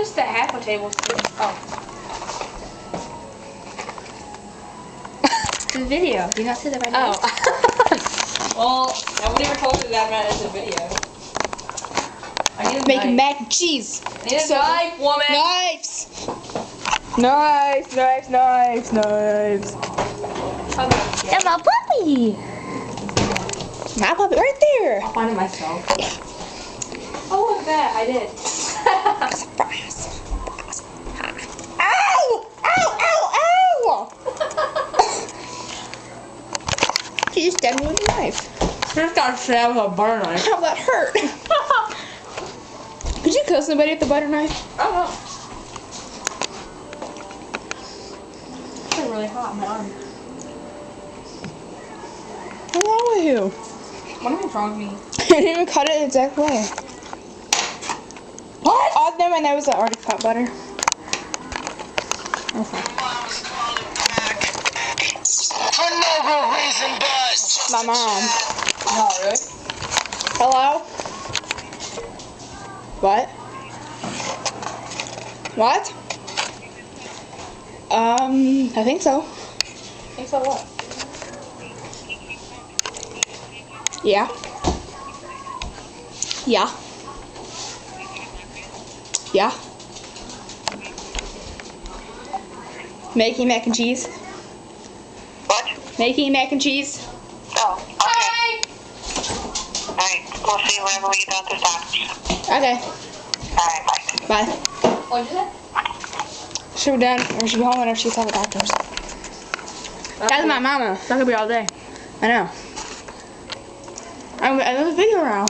just a half a tablespoon. Oh. It's a video. Do you not see that right now? Oh. Well, nobody ever told you that meant as a video. I need a Making knife. mac and cheese. I need a knife, woman. Knives. Knives, knives, knives, knives. Okay. And my puppy. My puppy right there. I'll find it myself. Oh, look at that. I did. Surprise. Ow! Ow! Ow! Ow! She just stabbed me with a knife. Just got stabbed with a butter knife. How that hurt? Could you kill somebody with a butter knife? I don't know. It's really hot in my arm. What's wrong with you? What is wrong with me? You didn't even cut it the exact way. What? Oh, never mind. That was already cut butter. Okay. For no good reason, but My mom. No, really? Hello? What? What? I think so. Think so what? Yeah. Yeah. Yeah. Making mac and cheese. what? Making mac and cheese. Oh, okay. Alright, we'll see whenever we get down to stock. Okay. Alright, bye. Bye. What'd you say? She'll be done, or she'll be home whenever she's at the doctor's. That's my mama. That could be all day. I know. I love the video around.